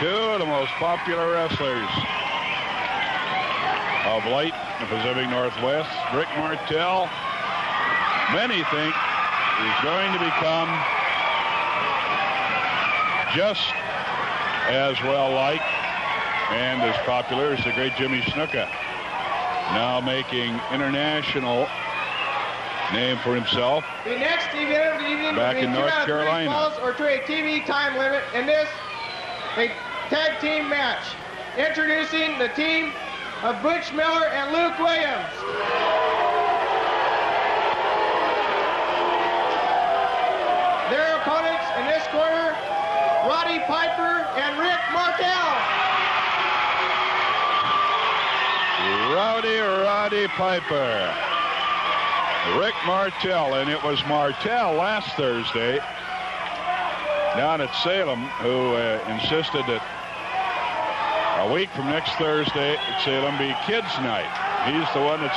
Two of the most popular wrestlers of late in the Pacific Northwest. Rick Martel, many think, is going to become just as well-liked and as popular as the great Jimmy Snuka, now making international name for himself. The next event of the evening back in North Carolina. Falls or to a TV time limit, in this a tag team match. Introducing the team of Butch Miller and Luke Williams. Their opponents in this corner, Roddy Piper and Rick Martel. Roddy Piper. Rick Martel, and it was Martel last Thursday down at Salem who insisted that a week from next Thursday at Salem be kids night. He's the one that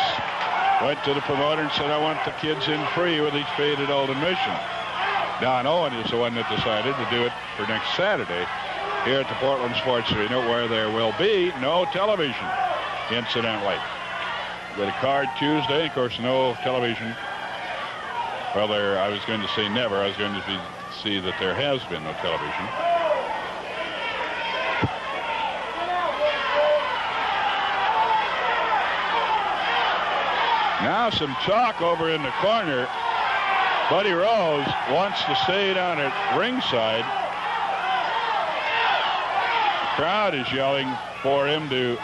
went to the promoter and said, I want the kids in free with each paid adult admission. Don Owen is the one that decided to do it for next Saturday here at the Portland Sports Arena, where there will be no television, incidentally. With a card Tuesday, of course, no television. Well, I was going to say never. I was going to see that there has been no television. Now some talk over in the corner. Buddy Rose wants to stay down at ringside. The crowd is yelling for him to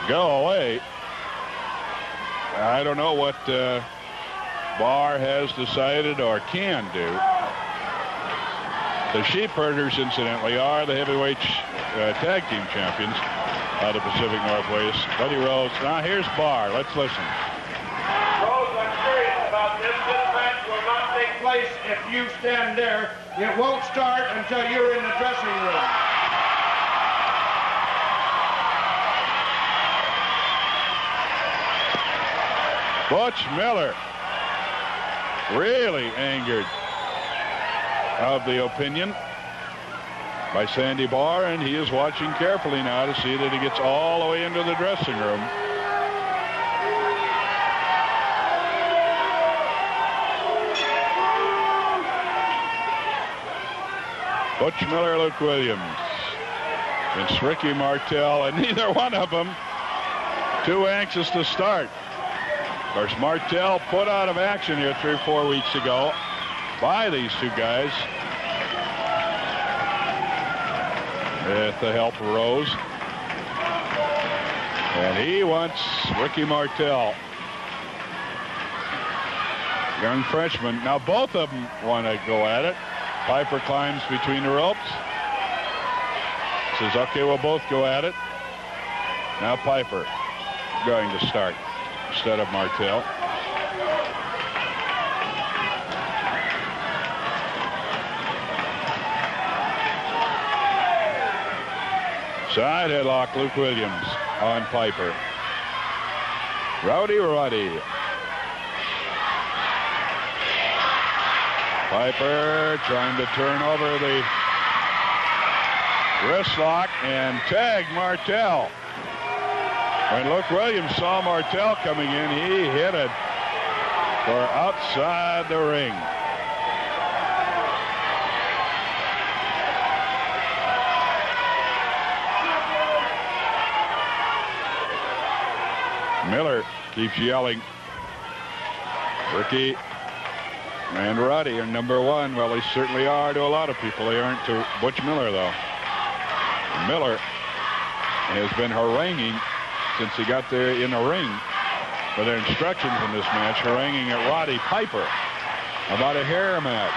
go away. I don't know what Barr has decided or can do. The Sheepherders, incidentally, are the heavyweight tag team champions of the Pacific Northwest. Buddy Rose. Now here's Barr. Let's listen. Rose, I'm curious about this. This match will not take place if you stand there. It won't start until you're in the dressing room. Butch Miller, really angered of the opinion by Sandy Barr, and he is watching carefully now to see that he gets all the way into the dressing room. Butch Miller, Luke Williams. It's Ricky Martel, and neither one of them too anxious to start. Of course, Martel put out of action here 3 or 4 weeks ago by these two guys with the help of Rose. And he wants Ricky Martel, young freshman. Now both of them want to go at it. Piper climbs between the ropes. Says, okay, we'll both go at it. Now Piper going to start instead of Martel. Side headlock, Luke Williams on Piper. Roddy. Piper trying to turn over the wrist lock and tag Martel. When Luke Williams saw Martel coming in, he hit it for outside the ring. Miller keeps yelling. Ricky and Roddy are number one. Well, they certainly are to a lot of people. They aren't to Butch Miller, though. Miller has been haranguing since he got there in the ring for their instructions in this match, haranguing at Roddy Piper about a hair match.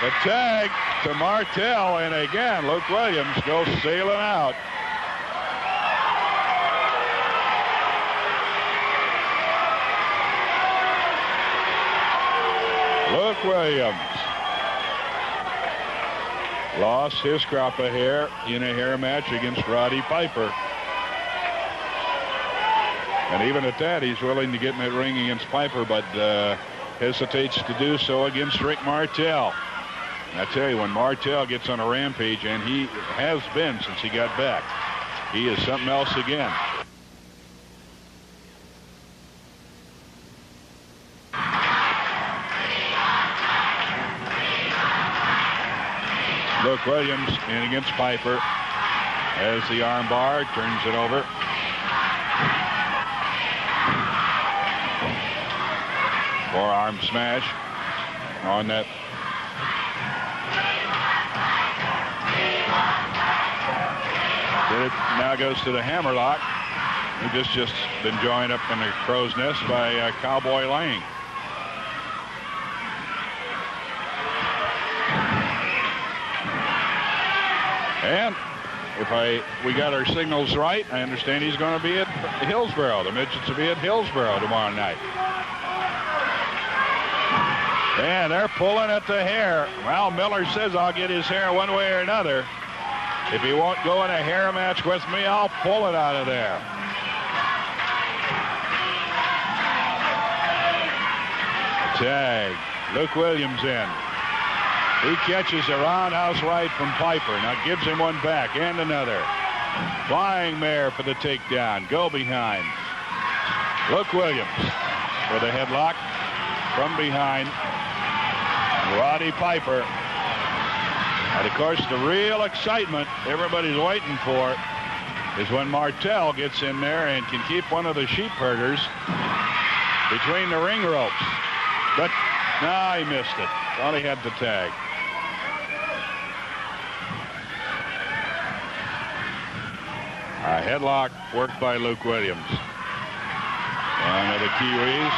The tag to Martel, and again, Luke Williams goes sailing out. Luke Williams lost his crop of hair in a hair match against Roddy Piper. And even at that, he's willing to get in that ring against Piper, but hesitates to do so against Rick Martel. And I tell you, when Martel gets on a rampage, and he has been since he got back, he is something else again. Luke Williams in against Piper as the arm bar turns it over. Forearm smash on that. It now goes to the hammerlock. He just been joined up in the crow's nest by Cowboy Lang. And if we got our signals right, I understand he's going to be at Hillsboro. The midgets will be at Hillsboro tomorrow night. And they're pulling at the hair. Well, Miller says, I'll get his hair one way or another. If he won't go in a hair match with me, I'll pull it out of there. Tag. Luke Williams in. He catches a roundhouse right from Piper. Now gives him one back and another. Flying mare for the takedown. Go behind. Luke Williams with a headlock from behind. Roddy Piper. And of course, the real excitement everybody's waiting for is when Martel gets in there and can keep one of the Sheepherders between the ring ropes. But no, he missed it. Thought he had the tag. A headlock worked by Luke Williams. One of the Kiwis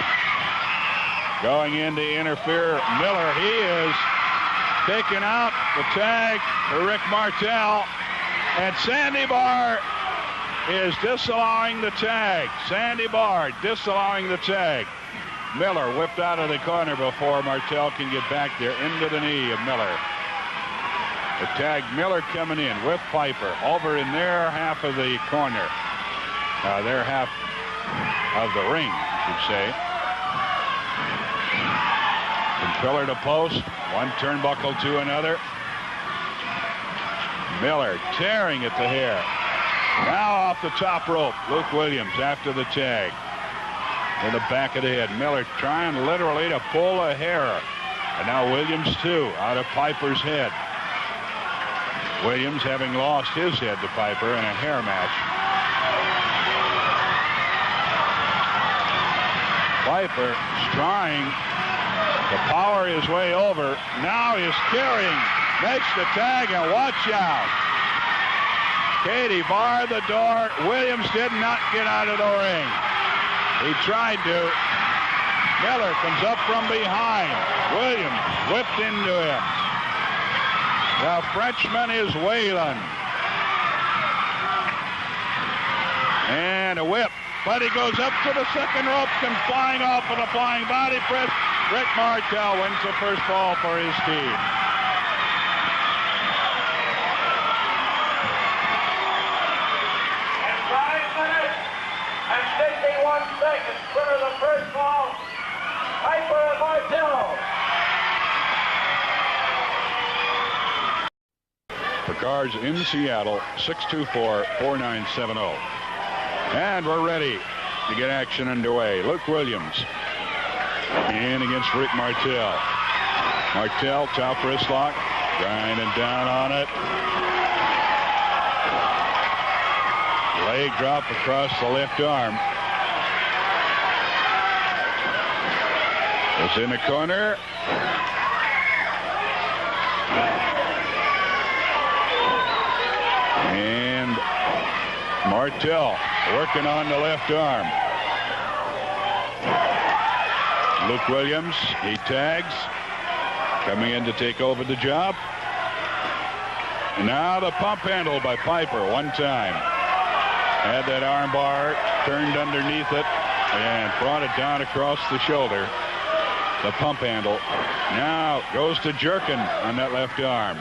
going in to interfere. Miller, he is taking out the tag for Rick Martel. And Sandy Barr is disallowing the tag. Sandy Barr disallowing the tag. Miller whipped out of the corner before Martel can get back there into the knee of Miller. The tag, Miller coming in with Piper over in their half of the corner. Their half of the ring, I should say. From pillar to post, one turnbuckle to another. Miller tearing at the hair. Now off the top rope, Luke Williams after the tag. In the back of the head. Miller trying literally to pull a hair. And now Williams too, out of Piper's head. Williams having lost his head to Piper in a hair match. Piper is trying to power his way over. Now he's carrying. Makes the tag, and watch out. Katie barred the door. Williams did not get out of the ring. He tried to. Miller comes up from behind. Williams whipped into him. The Frenchman is Whalen. And a whip. But he goes up to the second rope and flying off with a flying body press. Rick Martel wins the first fall for his team. And 5 minutes and 51 seconds for the first fall. Piper and Martel. For cars in Seattle, 624-4970. And we're ready to get action underway. Luke Williams in against Rick Martel. Martel, top wrist lock, grinding down on it. Leg drop across the left arm. It's in the corner. And Martel working on the left arm. Luke Williams, he tags, coming in to take over the job. And now the pump handle by Piper one time. Had that arm bar turned underneath it and brought it down across the shoulder. The pump handle now goes to jerking on that left arm.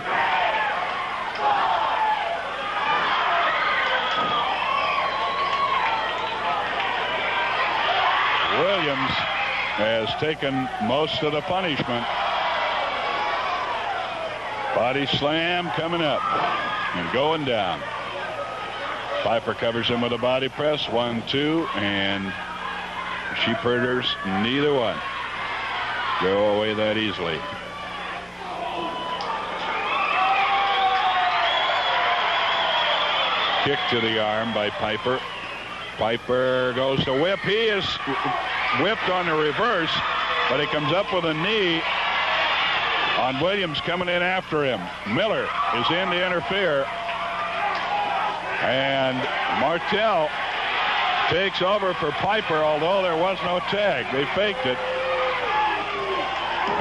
Williams has taken most of the punishment. Body slam coming up and going down. Piper covers him with a body press. 1, 2, and Sheepherders, neither one go away that easily. Kick to the arm by Piper. Piper goes to whip. He is whipped on the reverse, but he comes up with a knee on Williams coming in after him. Miller is in to interfere. And Martel takes over for Piper, although there was no tag. They faked it.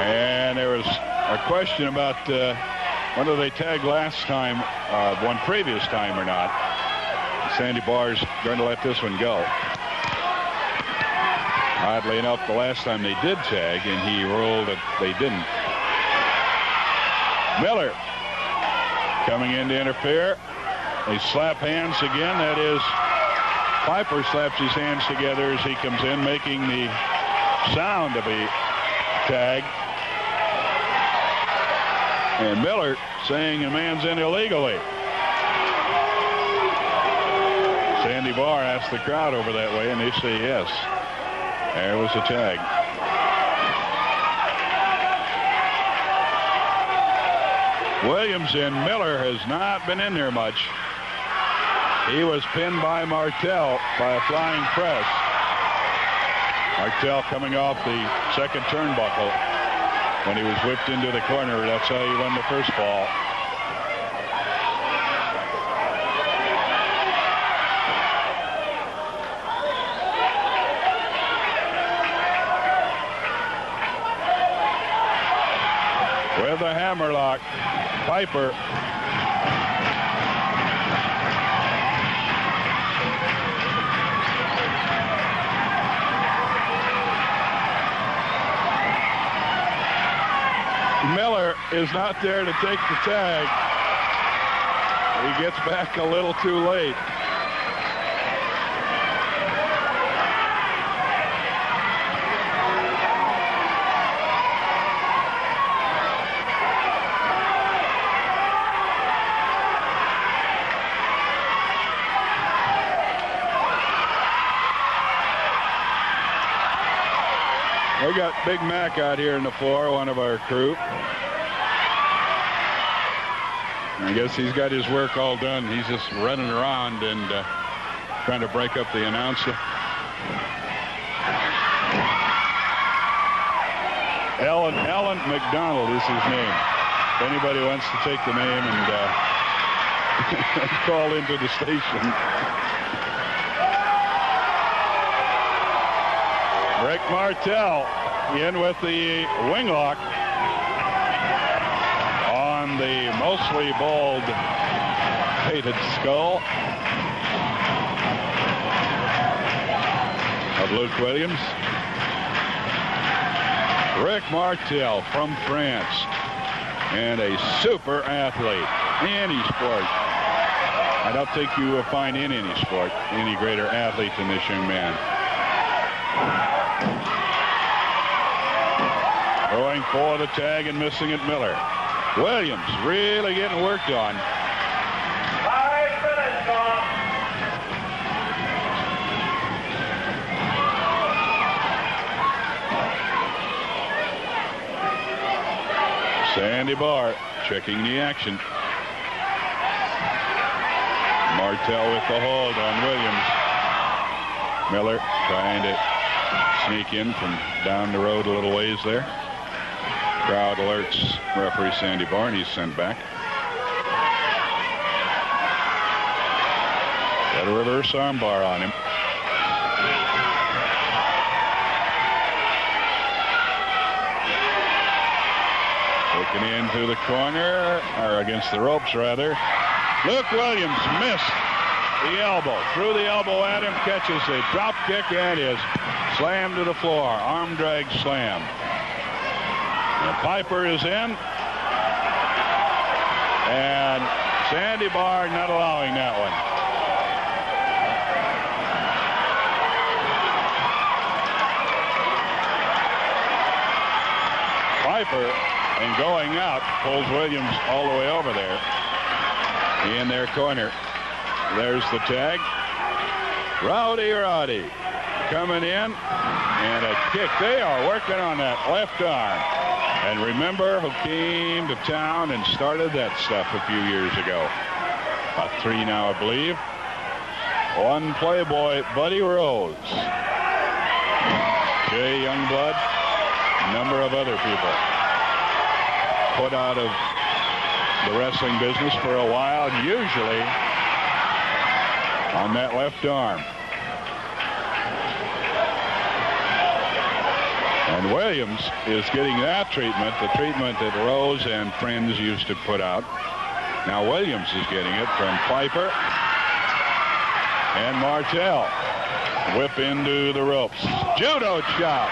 And there was a question about whether they tagged last time, one previous time or not. Sandy Barr's going to let this one go. Oddly enough, the last time they did tag, and he ruled that they didn't. Miller coming in to interfere. They slap hands again. That is, Piper slaps his hands together as he comes in, making the sound of a tag. And Miller saying a man's in illegally. Sandy Barr asked the crowd over that way, and they say yes. There was a tag. Williams and Miller has not been in there much. He was pinned by Martel by a flying press. Martel coming off the second turnbuckle when he was whipped into the corner. That's how he won the first fall. With a hammerlock, Piper. Miller is not there to take the tag. He gets back a little too late. We got Big Mac out here in the floor, one of our crew. I guess he's got his work all done. He's just running around and trying to break up the announcer. Alan McDonald is his name. If anybody wants to take the name and call into the station. Rick Martel in with the wing lock on the mostly bald painted skull of Luke Williams. Rick Martel from France, and a super athlete. Any sport. I don't think you will find in any sport any greater athlete than this young man. Going for the tag and missing it, Miller. Williams really getting worked on. 5 minutes gone. Sandy Barr checking the action. Martel with the hold on Williams. Miller trying to sneak in from down the road a little ways there. Crowd alerts referee Sandy Barr, and he's sent back. Got a reverse armbar on him. Looking into the corner, or against the ropes rather. Luke Williams missed the elbow. Threw the elbow at him, catches a drop kick, and is slammed to the floor. Arm drag slam. And Piper is in. And Sandy Barr not allowing that one. Piper, and going out pulls Williams all the way over there in their corner. There's the tag. Roddy coming in, and a kick. They are working on that left arm. And remember who came to town and started that stuff a few years ago? About 3 now, I believe. One Playboy, Buddy Rose. Jay Youngblood, a number of other people put out of the wrestling business for a while, usually on that left arm. And Williams is getting that treatment, the treatment that Rose and friends used to put out. Now Williams is getting it from Piper and Martel. Whip into the ropes. Judo chop.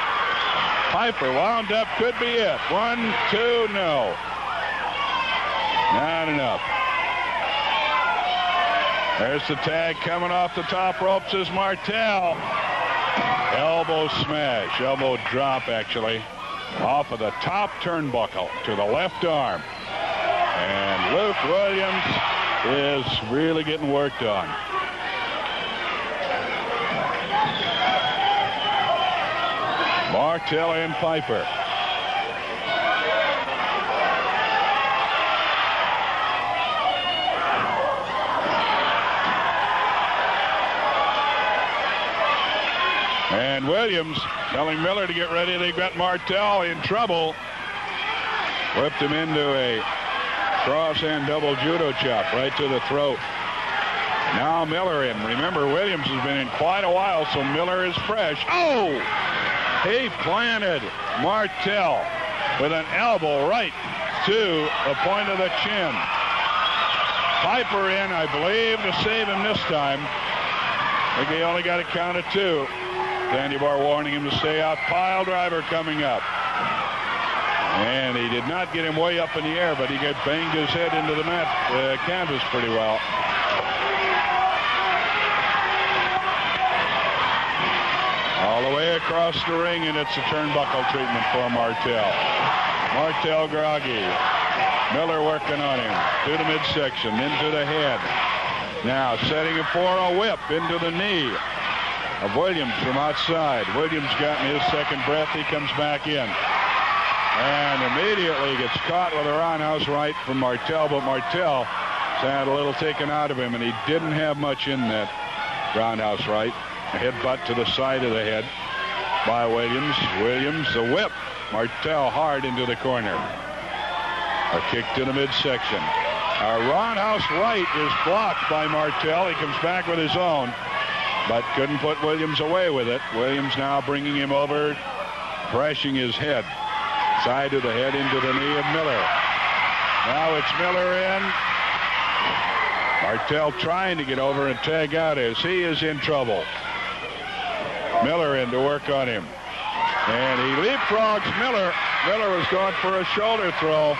Piper wound up, could be it. 1, 2, no. Not enough. There's the tag coming off the top ropes is Martel. Elbow smash, elbow drop actually, off of the top turnbuckle to the left arm. And Luke Williams is really getting worked on. Martel and Piper. And Williams telling Miller to get ready. They got Martel in trouble. Whipped him into a cross and double judo chop right to the throat. Now Miller in. Remember, Williams has been in quite a while, so Miller is fresh. Oh! He planted Martel with an elbow right to the point of the chin. Piper in, I believe, to save him this time. I think he only got a count of 2. Sandy Bar warning him to stay out. Pile driver coming up. And he did not get him way up in the air, but he got banged his head into the mat canvas pretty well. All the way across the ring, and it's a turnbuckle treatment for Martel. Martel groggy. Miller working on him. To the midsection, into the head. Now setting him for a whip into the knee of Williams from outside. Williams got his second breath. He comes back in. And immediately gets caught with a roundhouse right from Martel, but Martel had a little taken out of him, and he didn't have much in that roundhouse right. A headbutt to the side of the head by Williams. Williams, the whip. Martel hard into the corner. A kick to the midsection. A roundhouse right is blocked by Martel. He comes back with his own, but couldn't put Williams away with it. Williams now bringing him over, crashing his head. Side of the head into the knee of Miller. Now it's Miller in. Martel trying to get over and tag out as he is in trouble. Miller in to work on him. And he leapfrogs Miller. Miller was going for a shoulder throw.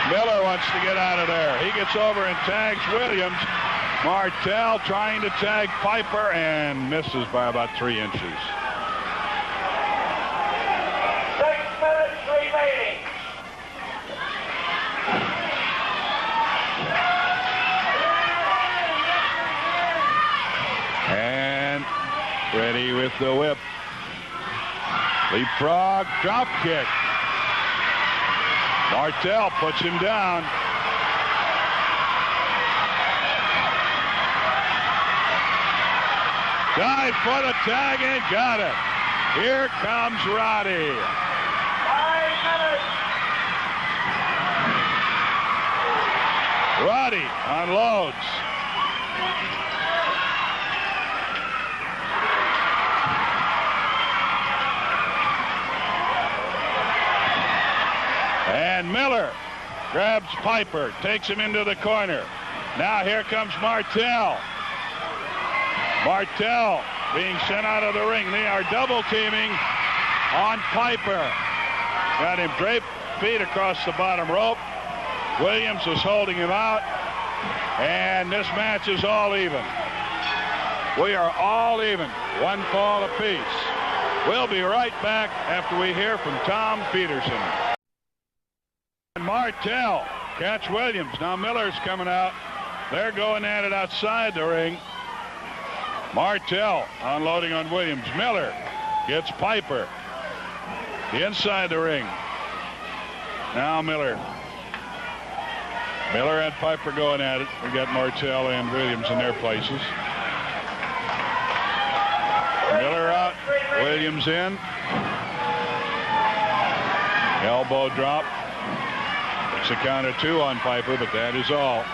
Miller wants to get out of there. He gets over and tags Williams. Martel trying to tag Piper and misses by about 3 inches. 6 minutes remaining. And ready with the whip. Leapfrog, drop kick. Martel puts him down. Dive for the tag and got it. Here comes Roddy. 5 minutes. Roddy unloads. And Miller grabs Piper, takes him into the corner. Now here comes Martel. Martel being sent out of the ring. They are double teaming on Piper. Got him draped feet across the bottom rope. Williams is holding him out. And this match is all even. We are all even, 1 fall apiece. We'll be right back after we hear from Tom Peterson. And Martel, catch Williams. Now Miller's coming out. They're going at it outside the ring. Martel unloading on Williams. Miller gets Piper inside the ring. Now Miller and Piper going at it. We got Martel and Williams in their places. Miller out, Williams in. Elbow drop. It's a count of 2 on Piper, but that is all.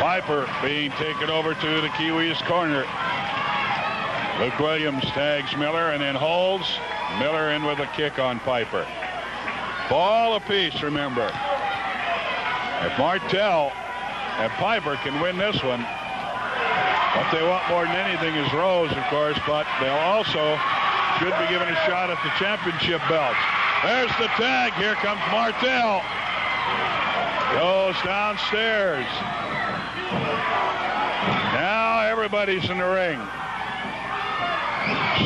Piper being taken over to the Kiwis corner. Luke Williams tags Miller and then holds. Miller in with a kick on Piper. Ball apiece, remember. If Martel and Piper can win this one, what they want more than anything is Rose, of course, but they'll also should be given a shot at the championship belts. There's the tag. Here comes Martel. Goes downstairs. Now everybody's in the ring.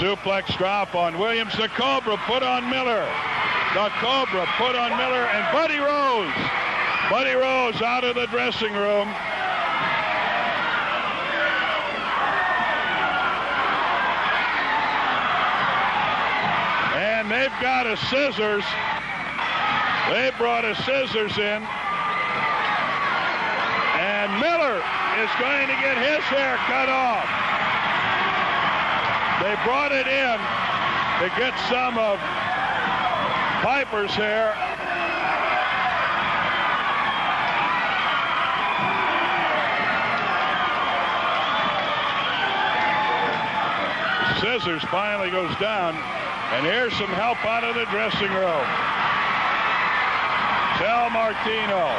Suplex drop on Williams. The Cobra put on Miller. The Cobra put on Miller and Buddy Rose. Buddy Rose out of the dressing room. And they've got a scissors. They brought a scissors in. And Miller is going to get his hair cut off. They brought it in to get some of Piper's hair. Scissors finally goes down, and here's some help out of the dressing room. Sal Martino,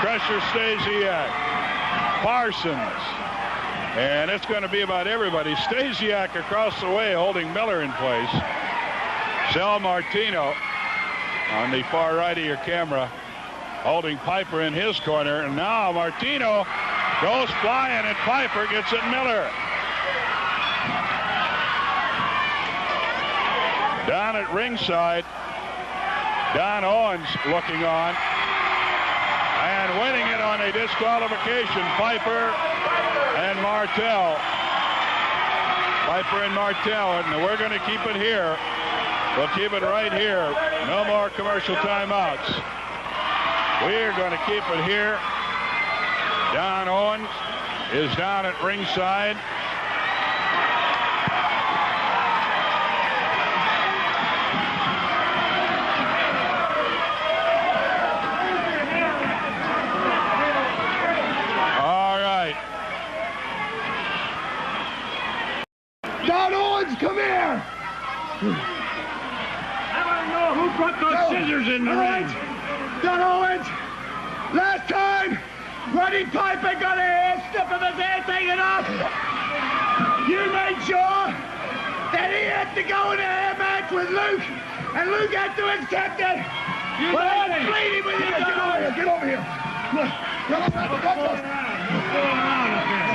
Crusher Stasiak, Parsons, and it's going to be about everybody. Stasiak across the way holding Miller in place. Sal Martino on the far right of your camera holding Piper in his corner, and now Martino goes flying and Piper gets at Miller. Down at ringside, Don Owens looking on and winning it on a disqualification. Piper and Martel. Piper and Martel, and we're going to keep it here. We'll keep it right here. No more commercial timeouts. We're going to keep it here. Don Owens is down at ringside. Don Owens, come here! I want to know who put those scissors in the ring. Don Owens, last time, Roddy Piper got a hair snip of his hair taken off. You made sure that he had to go in a hair match with Luke, and Luke had to accept it. Well, I'm pleading with you, Don Owens. Get over here. Look,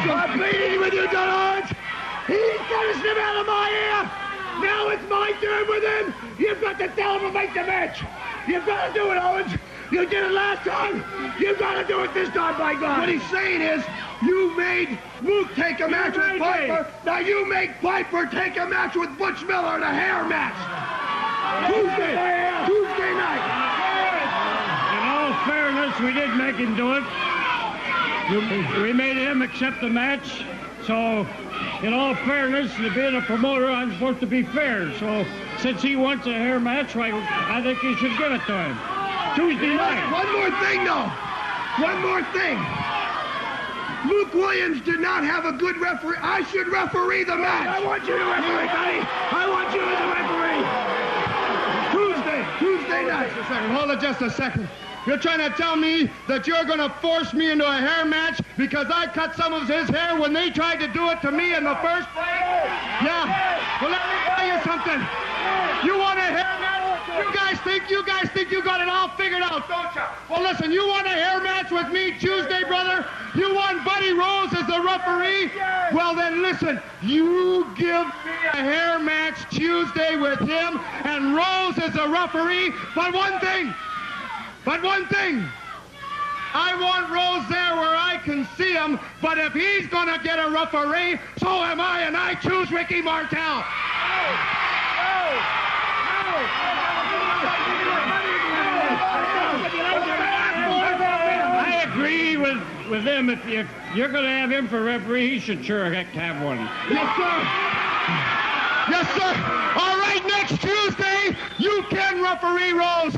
I'm pleading with you, Don Owens. He's got to snip out of my ear. Now it's my turn with him. You've got to tell him to make the match. You've got to do it, Owens. You did it last time. You've got to do it this time, by God. What he's saying is, you made Luke take a match with Piper. Now you make Piper take a match with Butch Miller in a hair match. Tuesday night. In all fairness, we did make him do it. We made him accept the match. So, in all fairness, being a promoter, I'm supposed to be fair. So, since he wants a hair match, I think you should give it to him. Tuesday night. One more thing, though. One more thing. Luke Williams did not have a good referee. I should referee the match. I want you to referee, buddy. I want you as a referee. Tuesday night. Hold it just a second. You're trying to tell me that you're going to force me into a hair match because I cut some of his hair when they tried to do it to me in the first place? Yeah. Well, let me tell you something. something? You want a hair match? You guys think you got it all figured out, don't you? Well, listen, you want a hair match with me Tuesday, brother? You want Buddy Rose as the referee? Well, then listen, you give me a hair match Tuesday with him and Rose as the referee. But one thing, I want Rose there where I can see him, but if he's going to get a referee, so am I, and I choose Ricky Martel. I agree with him. If you're going to have him for referee, he should sure have one. Yes, sir. Yes, sir. All right, next Tuesday, you can referee Rose.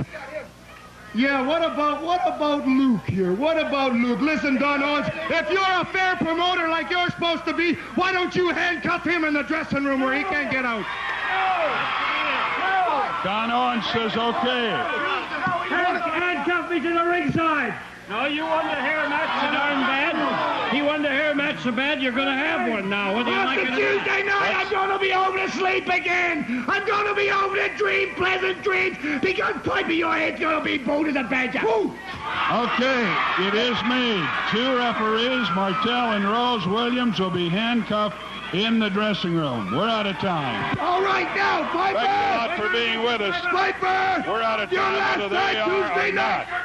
Yeah, what about Luke here? What about Luke? Listen, Don Owens, if you're a fair promoter like you're supposed to be, why don't you handcuff him in the dressing room where he can't get out? Don Owens says okay. Handcuff me to the ringside. No, you won the hair match so darn bad. He won the hair match so bad, you're going to have one now. What do you like? Tuesday night, I'm going to be able to sleep again. I'm going to be able to dream pleasant dreams because maybe your head's going to be bold as a badger. Woo. Okay, it is made. 2 referees, Martel and Rose Williams, will be handcuffed in the dressing room. We're out of time. All right now, Piper. Thanks a lot for being with us. Piper. We're out of Your time, last whether they night, are Tuesday or night. not.